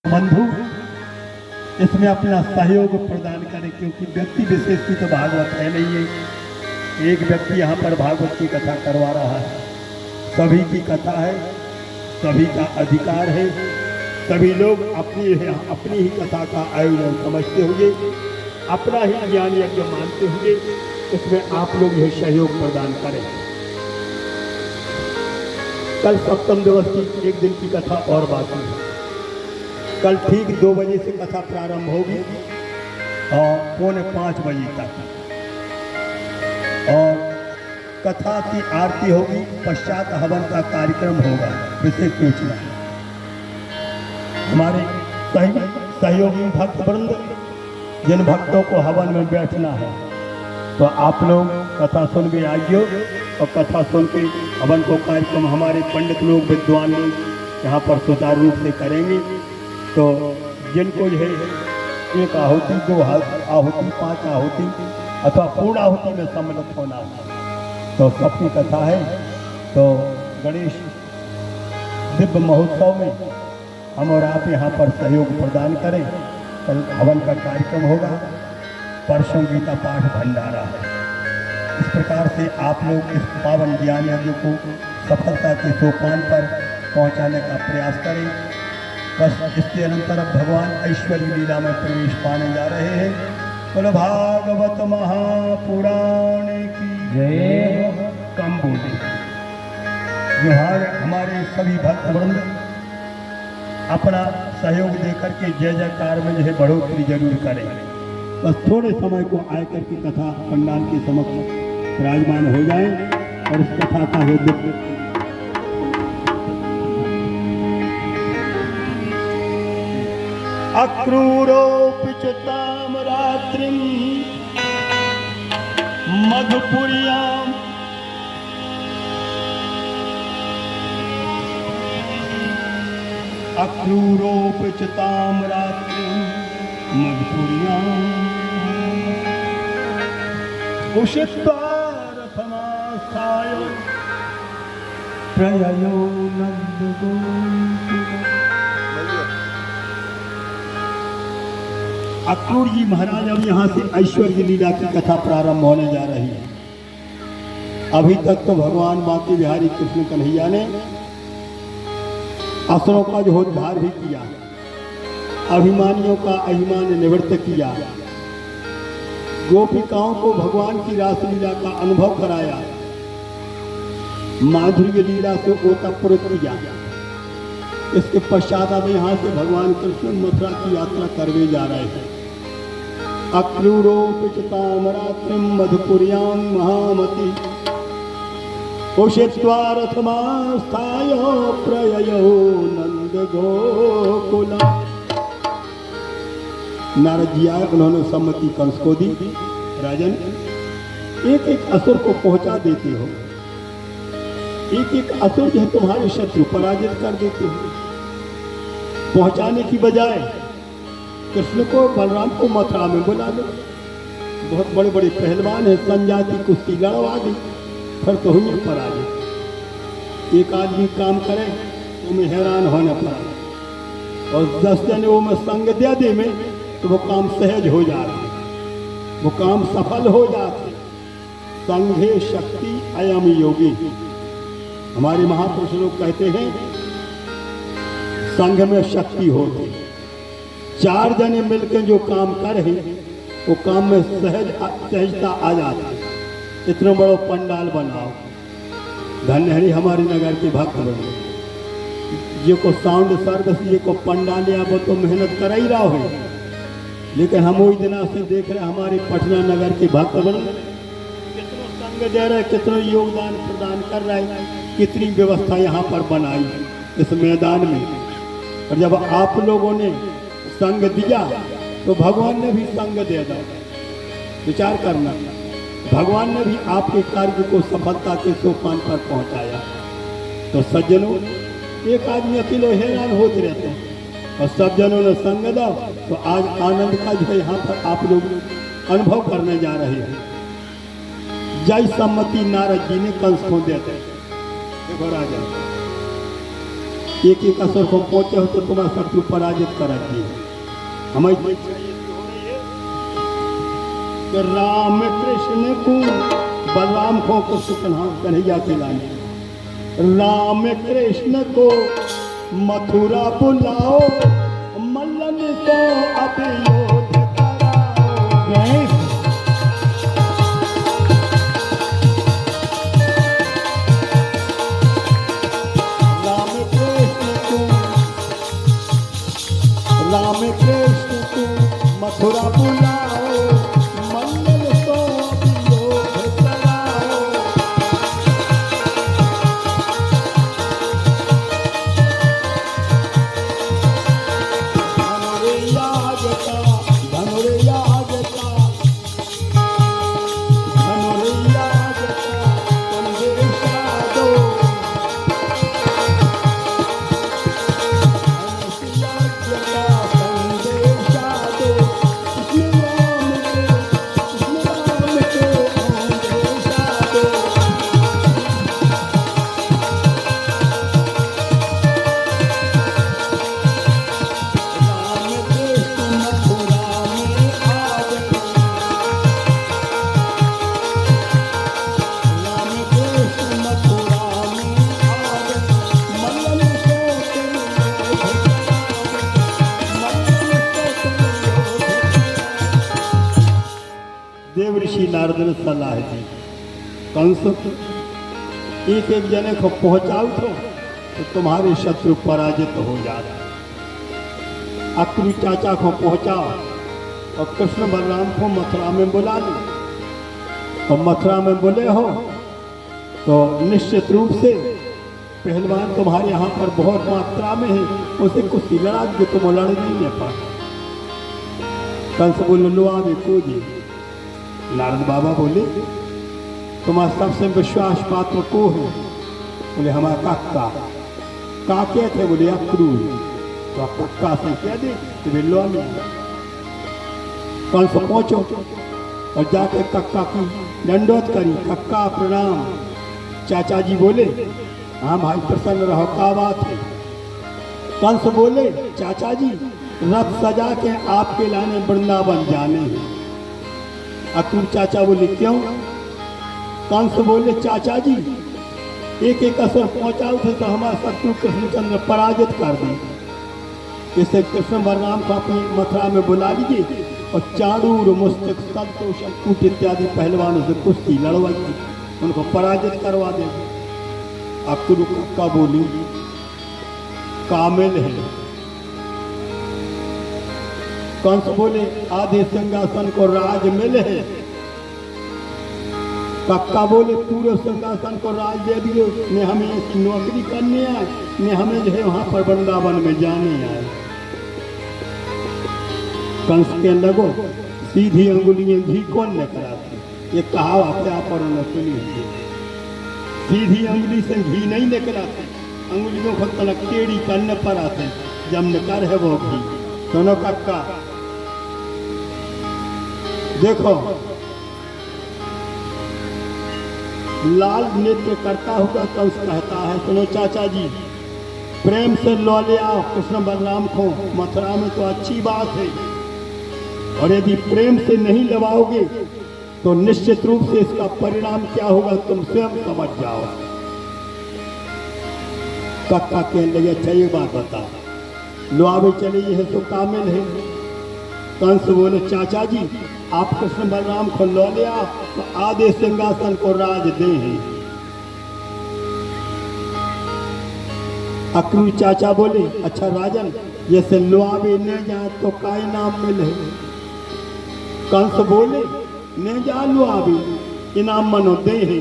बंधु इसमें अपना सहयोग प्रदान करें, क्योंकि व्यक्ति विशेष की तो भागवत है नहीं है। एक व्यक्ति यहाँ पर भागवत की कथा करवा रहा है, सभी की कथा है, सभी का अधिकार है, सभी लोग अपनी ही कथा का आयोजन समझते हुए, अपना ही ज्ञान यज्ञ मानते हुए इसमें आप लोग यह सहयोग प्रदान करें। कल सप्तम दिवस की एक दिन की कथा और बाकी है। कल ठीक 2 बजे से कथा प्रारंभ होगी और 4:45 बजे तक, और कथा की आरती होगी, पश्चात हवन का कार्यक्रम होगा। विशेष सूचना, हमारे सहयोगी भक्त वृंद जिन भक्तों को हवन में बैठना है तो आप लोग कथा सुन के आइए, और कथा सुन के हवन को कार्यक्रम हमारे पंडित लोग, विद्वान लोग यहाँ पर सुचारू रूप से करेंगे। तो जिनको यह 1 आहुति, 2 आहुति, 5 आहुति अथवा पूर्ण आहुति में सम्मिलित होना है तो सबकी कथा है। तो गणेश दिव्य महोत्सव में हम और आप यहाँ पर सहयोग प्रदान करें। कल हवन का कार्यक्रम होगा, परसों गीता पाठ भंडारा है। इस प्रकार से आप लोग इस पावन ज्ञान यज्ञ को सफलता के सोपान पर पहुँचाने का प्रयास करें। बस इसके अनंतर भगवान ऐश्वर्य लीला में प्रवेश पाने जा रहे हैं। बोलो भागवत महापुराण की जय। कम बोले जो हमारे सभी भक्त वृंद अपना सहयोग देकर के जय जयकार में जो है बढ़ोतरी जरूर करें। बस थोड़े समय को आकर की कथा पंडाल के समक्ष विराजमान हो जाए और इस कथा का है अक्रूरोपिचताम रात्रिं मधुपुर्याम् अक्रूरोपिचताम रात्रिं मधुपुर्याम् उषित्वा रथमास्थाय प्रययो नन्दगोकुलम्। अक्रूर जी महाराज अब यहाँ से ऐश्वर्य लीला की कथा प्रारंभ होने जा रही है। अभी तक तो भगवान बांके बिहारी कृष्ण कन्हैया ने असुरों का जो उद्धार भी किया, अभिमानियों का अभिमान निवृत्त किया, गोपिकाओं को भगवान की रासलीला का अनुभव कराया, माधुर्य लीला से ओतप्रोत किया। इसके पश्चात अब यहाँ से भगवान कृष्ण मथुरा की यात्रा करने जा रहे हैं। अक्रूरोपिचताम रात्रिं मधुपुर्यां महामति उषित्वा रथमास्थाय प्रययो नंद गोकुलम्। नारद जी आए, उन्होंने सम्मति कंस को दी। राजन, एक एक असुर को पहुंचा देते हो, एक एक असुर जो है तुम्हारे शत्रु पराजित कर देते हो। पहुंचाने की बजाय कृष्ण को, बलराम को मथुरा में बुला लो। बहुत बड़े बड़े पहलवान हैं, संजाति कुश्ती लड़वा दी, फिर तो हुई पराजित। एक आदमी काम करे तो मैं हैरान होने पड़ा, और 10 जने वो में संग दे दे में तो वो काम सहज हो जाते, वो काम सफल हो जाते। संघे शक्ति अयम योगी। हमारे महापुरुष लोग कहते हैं संघ में शक्ति होती। 4 जने मिलकर जो काम कर रहे वो काम में सहजता आ जाती है। इतना बड़ा पंडाल बनाओ, धन्य है हमारे नगर के भक्त बने। ये को साउंड सर्विस, ये को पंडाल या वो तो मेहनत कर ही रहा हो, लेकिन हम वही दिना से देख रहे हमारे पटना नगर के भक्त बने कितना संग दे रहे, कितना योगदान प्रदान कर रहे, कितनी व्यवस्था यहाँ पर बनाई इस मैदान में। और जब आप लोगों ने संग दिया तो भगवान ने भी संग दे दिया। विचार करना, भगवान ने भी आपके कार्य को सफलता के सोपान पर पहुंचाया। तो सज्जनों, एक आदमी अकेले हैरान होते रहते हैं, और सब जनों ने संग दिया तो आज आनंद का जो है यहाँ पर आप लोग अनुभव करने जा रहे हैं। जय सम्मति नारद जी ने कंस को देते। देखो राजा, एक एक असर को पहुंचे हो तो तुम्हारा शत्रु पराजित करेंगे। हमें राम कृष्ण को बलराम को कन्हैया खिलाने, राम कृष्ण को मथुरा बुलाओ, मल्लन को अभियोग कराओ। राम कृष्ण को मथुरा बुलाओ, मल्लन को अभियोग कराओ। धनुर्याग का संदेशा दो, देव ऋषि नारद ने सलाह दी, कंस एक एक जने को पहुंचाओ तो तुम्हारे शत्रु पराजित हो जाते। अक्रू चाचा को पहुंचाओ और कृष्ण बलराम को मथुरा में बुला लो। और मथुरा में बोले हो तो निश्चित रूप से पहलवान तुम्हारे यहाँ पर बहुत मात्रा में है, उसे कुछ लड़ा जो तुम लड़ नहीं पा। कंस बोले लो आवे कूदी। नारद बाबा बोले तुम्हारा सबसे विश्वास पात्र को है? बोले हमारा काका। काके थे? बोले अक्रू। तो काका से कह दे कि लो कंस पहुंचो और जाकर कक्का की दंडोत करी। कक्का प्रणाम। चाचा जी बोले हाँ भाई प्रसन्न रहो, क्या बात है? कंस बोले चाचा जी रथ सजा के आपके लाने वृंदावन जाने हैं। अक्रूर चाचा बोले क्यों? कंस बोले चाचा जी एक एक असर पहुंचाओ थे तो हमारा शत्रु कृष्णचंद्र पराजित कर दें। इससे कृष्ण बलराम को अपनी मथुरा में बुला लीजिए और चारूर मुस्तक संतोष कूट इत्यादि पहलवानों से कुश्ती लड़वाइए, उनको पराजित करवा देंगे। अक्रूर का बोली कामिल है। कंस बोले आधे सिंहासन को राज मिल है। कक्का बोले पूरे सिंहासन को राज दे दियो, ने हमें ऐसी नौकरी करनी है, ने हमें जो है वहां पर वृंदावन में जाने आए। कंस के लगो सीधी अंगुलियां घी कौन न कराती, ये कहावत क्या पर न सुनी। सीधी अंगुली से घी नहीं निकलाते, अंगुलियों को तलक टेढ़ी करने पर आते, जब निकर है वो घी। सुनो कक्का देखो लाल नृत्य करता हुआ कंस कहता है सुनो चाचा जी प्रेम से लो ले आओ कृष्ण बलराम को मथुरा में तो अच्छी बात है, और यदि प्रेम से नहीं लवाओगे तो निश्चित रूप से इसका परिणाम क्या होगा तुम स्वयं समझ जाओ। कक्का कहने लगे अच्छा ये बात बता, लुआवे चले ये तो कामिल है। कंस बोले चाचा जी आप कृष्ण बलराम को लो ले आओ तो आधे सिंहासन को राज दे हैं। अक्रूर चाचा बोले अच्छा राजन जैसे लुआवे न जाए तो का इनाम मिले। कंस बोले न जा लुआवे इनाम मनो दे है।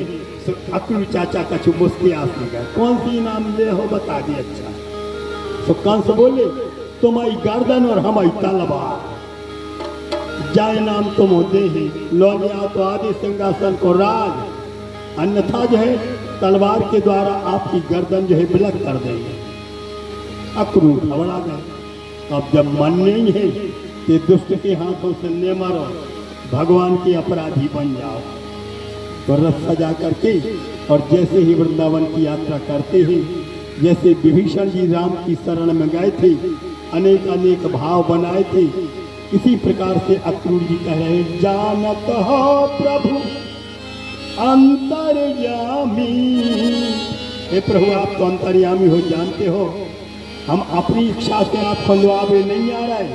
अक्रूर चाचा का चुप मुस्की आस गया, कौन सी इनाम ले हो बता दी। अच्छा तो कंस बोले तुम्हारी गर्दन और हमारी तलवार जाए नाम तुम होते हैं, लो लिया तो आदि सिंहासन को राज, अन्यथा जो है तलवार के द्वारा आपकी गर्दन जो है बिलक कर देंगे। अक्रूर घबरा गए। अब जब मन नहीं है कि दुष्ट के हाथों से न मारो, भगवान के अपराधी बन जाओ। तो रथ सजा करके और जैसे ही वृंदावन की यात्रा करते हैं जैसे विभीषण जी राम की शरण में गए थे, अनेक अनेक भाव बनाए थे, इसी प्रकार से अक्रूर जी कह रहे हैं, जानत हो प्रभु अंतर्यामी। हे प्रभु, आप तो अंतर्यामी हो, जानते हो हम अपनी इच्छा से आपको लुआवे नहीं आ रहे,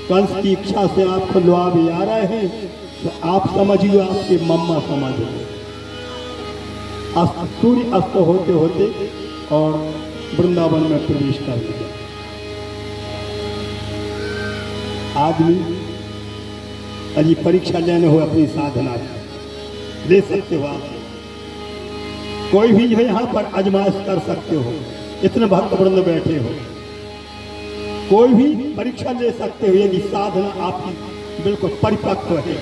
कंस की इच्छा से आपको लुआवे आ रहे हैं, तो आप समझिए आपके मम्मा समझ रहे। सूर्य अस्त होते होते और वृंदावन में प्रवेश कर दिया। आदमी अजी परीक्षा लेने हो अपनी साधना ले सकते हो आप, कोई भी जो यहाँ पर आजमाइश कर सकते हो, इतने भक्त वृंद बैठे हो, कोई भी परीक्षा ले सकते हो यदि साधना आपकी बिल्कुल परिपक्व है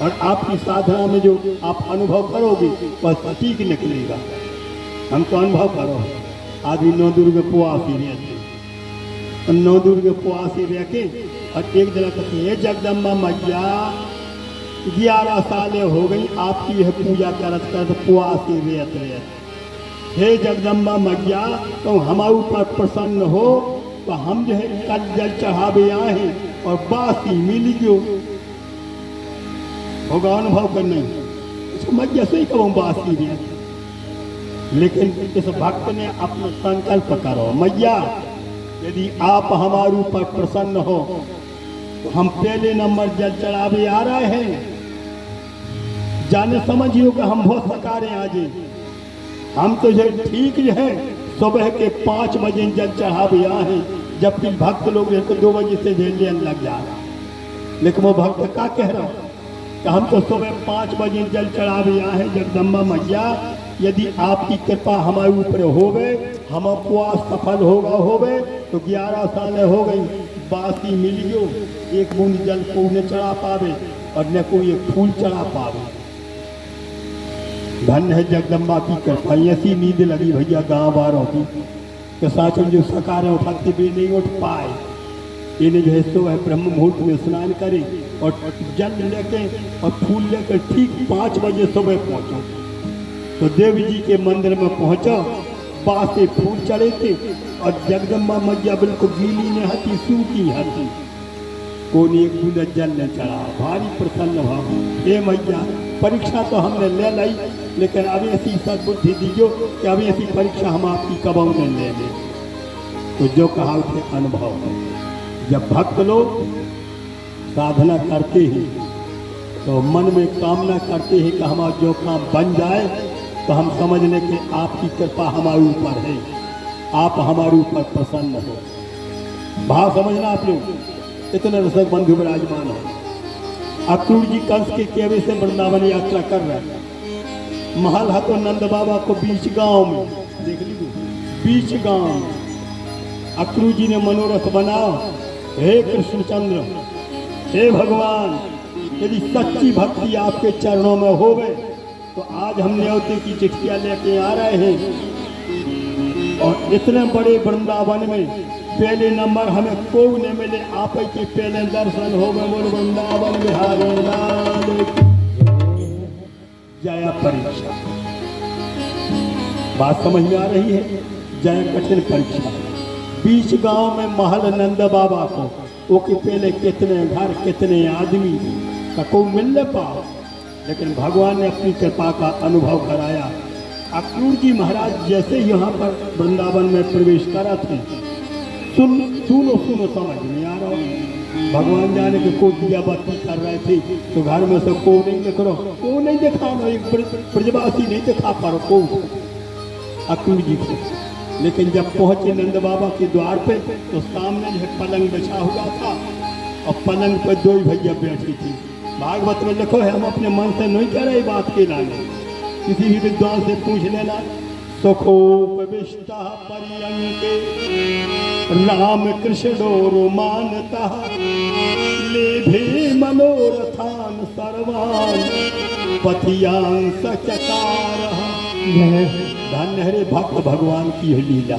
और आपकी साधना में जो आप अनुभव करोगे वह सटीक निकलेगा। हमको अनुभव करो, आदमी 9 दुर्ग पुआसी रहते, 9 दुर्ग पुआसी रह के और एक दिन कहते हैं, जगदम्बा मैया 11 साल हो गई आपकी यह पूजा करत करत पुआसी रहत रहत। हे जगदम्बा मैया, तो हमारे ऊपर प्रसन्न हो तो हम जो है कल जल चढ़ावे आए हैं और बासी मिल गयो होगा अनुभव करने, इसको मैया से ही कहूँ बासी रहत। लेकिन इस भक्त ने अपना संकल्प करो, मैया यदि आप हमारे ऊपर प्रसन्न हो तो हम पहले नंबर जल चढ़ावे आ रहे हैं, जाने समझियो कि हम हो सकारे आज हम तो जो ठीक है सुबह के 5 बजे जल चढ़ावे आए हैं, जबकि भक्त लोग 2 बजे से झेलने लग जा रहा। लेकिन वो भक्त क्या कह रहा कि हम तो सुबह 5 बजे जल चढ़ावे आए हैं, जगदम्बा मैया यदि आपकी कृपा हमारे ऊपर होवे, हम उपवास सफल होवे तो 11 साल हो गई बासी मिल गयो, एक बूंद जल को न चढ़ा पावे और न कोई एक फूल चढ़ा पावे। धन्य है जगदम्बा की कृपा। ऐसी नींद लगी भैया गांव वालों की कि साचन जो सकारे उठाते भी नहीं उठ पाए, इन्हें जो है सो है ब्रह्म मुहूर्त में स्नान करे और जल लेके और फूल लेकर ठीक 5 बजे सुबह पहुँचो तो देवी जी के मंदिर में पहुँचो, बासे फूल चढ़े थे और जगदम्बा मैया बिल्कुल गीली न हती, सूखी हती, कोई एक बूंद जल न चढ़ा। भारी प्रसन्न भाव, हे मैया परीक्षा तो हमने ले ली, लेकिन अभी ऐसी सद्बुद्धि दीजिए कि अभी ऐसी परीक्षा हम आपकी कबों में ले लें। तो जो कहा उसे अनुभव है। जब भक्त लोग साधना करते हैं तो मन में कामना करते हैं कि हमारा जो काम बन जाए, तो हम समझने के आपकी कृपा हमारे ऊपर है, आप हमारे ऊपर प्रसन्न हो। भाव समझना आप लोग, इतने रसक बंधु विराजमान हो। अक्रूर जी कंस के केवे से वृंदावन यात्रा कर रहे हैं। महल है तो नंद बाबा को बीच गांव में, देख लीजिए बीच गांव में अक्रूर जी ने मनोरथ बनाओ, हे कृष्णचंद्र, हे भगवान, यदि सच्ची भक्ति आपके चरणों में हो गए तो आज हम न्योते की चिट्ठियां लेके आ रहे हैं और इतने बड़े वृंदावन में पहले नंबर हमें कोई नहीं मिले, आप के पहले दर्शन हो गए। बोल वृंदावन बिहारी लाल जया परीक्षा। बात समझ में आ रही है? जय कठिन परीक्षा। बीच गांव में महल नंद बाबा को वो के पहले कितने घर कितने आदमी का कोई मिल न पाओ, लेकिन भगवान ने अपनी कृपा का अनुभव कराया। अक्रूर जी महाराज जैसे यहाँ पर वृंदावन में प्रवेश करा थे, सुनो समझ नहीं आ रहा। भगवान जाने के को दिया बाती कर रहे थे तो घर में से को नहीं दिख रहा, को नहीं दिखा, एक ब्रजवासी नहीं दिखा पा रहा को अक्रूर जी को। लेकिन जब पहुंचे नंद बाबा के द्वार पे तो सामने जो पलंग बिछा हुआ था और पलंग पे 2 भैया बैठी थी। भागवत में लिखो है, हम अपने मन से नहीं कह रहे बात के लाने, किसी भी विद्वान से पूछ लेना। सुखोपविष्टा पर्यंके राम कृष्णो रोमानता लेभे मनोरथान सर्वान पथियां सचकार। धन्य हरे भक्त भगवान की लीला।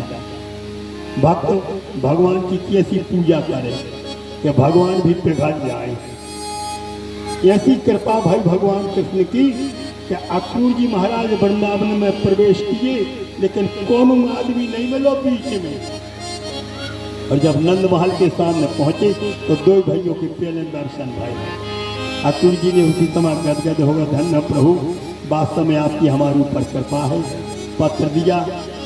भक्त भगवान की कैसी पूजा करे कि भगवान भी पिघल जाए। ऐसी कृपा भाई भगवान कृष्ण की कि अक्रूर जी महाराज वृंदावन में प्रवेश किए लेकिन कोनो आदमी नहीं मिलो बीच में। और जब नंद महल के सामने पहुंचे तो दो भाइयों के पहले दर्शन भाई। अतुल जी ने उसी समय गदगद होगा, धन्य प्रभु, वास्तव में आपकी हमारे ऊपर कृपा है। पत्र दिया,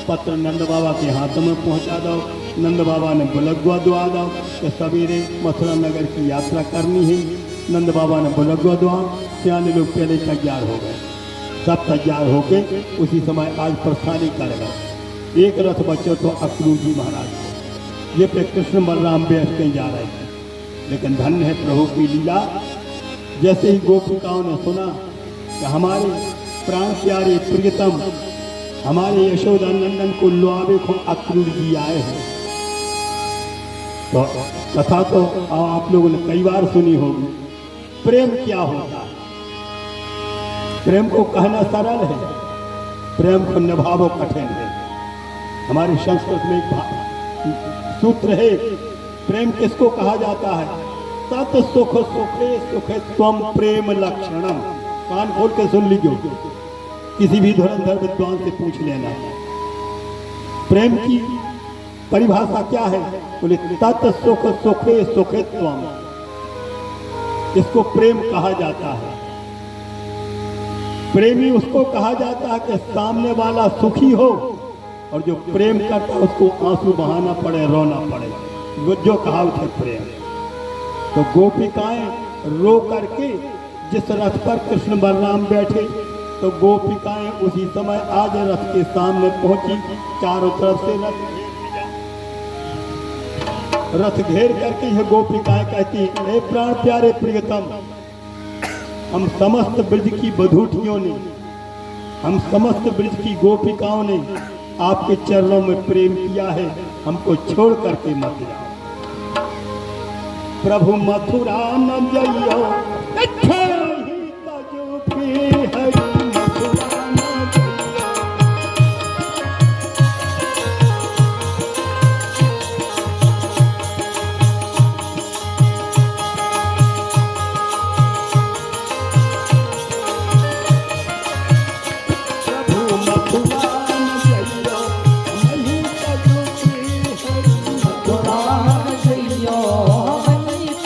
पत्र नंद बाबा के हाथों में पहुंचा दो। नंद बाबा ने बुलगुआ दुआ दो कि सवेरे मथुरा नगर की यात्रा करनी है। नंद बाबा ने बुलगुआ दुआ, सियाने लोग पहले तैयार हो गए। सब तैयार होके उसी समय आज प्रस्थानी कर गए। एक रथ बच्चों तो अक्रूर जी महाराज, ये पे कृष्ण बलराम बैठ के जा रहे थे। लेकिन धन्य है प्रभु की लीला, जैसे ही गोपिकाओं ने सुना कि हमारे प्राण प्यारे प्रियतम हमारे यशोदा नंदन को लुआवे को अक्रूर जी आए हैं, तो कथा तो आप लोगों ने कई बार सुनी होगी। प्रेम क्या होता है? प्रेम को कहना सरल है, प्रेम को निभावो कठिन है। हमारी संस्कृत में एक सूत्र है, प्रेम किसको कहा जाता है? तत् सुख सुखे सुखे त्वम प्रेम लक्षणम। कान खोल के सुन लीजिए, किसी भी धुरंधर विद्वान से पूछ लेना। प्रेम की परिभाषा क्या है? बोले तत् सुख सुखे सुखे त्वम, इसको प्रेम कहा जाता है। प्रेमी उसको कहा जाता है कि सामने वाला सुखी हो और जो प्रेम करता है उसको आंसू बहाना पड़े, रोना पड़े, वो जो कहावत है प्रेम। तो गोपिकाएं रो करके जिस रथ पर कृष्ण बलराम बैठे, तो गोपिकाएं उसी समय आज रथ के सामने पहुंची। चारों तरफ से रथ घेर करके यह गोपिकाएं कहती, हे प्राण प्यारे प्रियतम, हम समस्त ब्रज की बधूटियों ने, हम समस्त ब्रज की गोपिकाओं ने आपके चरणों में प्रेम किया है, हमको छोड़ करके मत जाओ। प्रभु मथुरा न जइयो, प्रभु मथुरा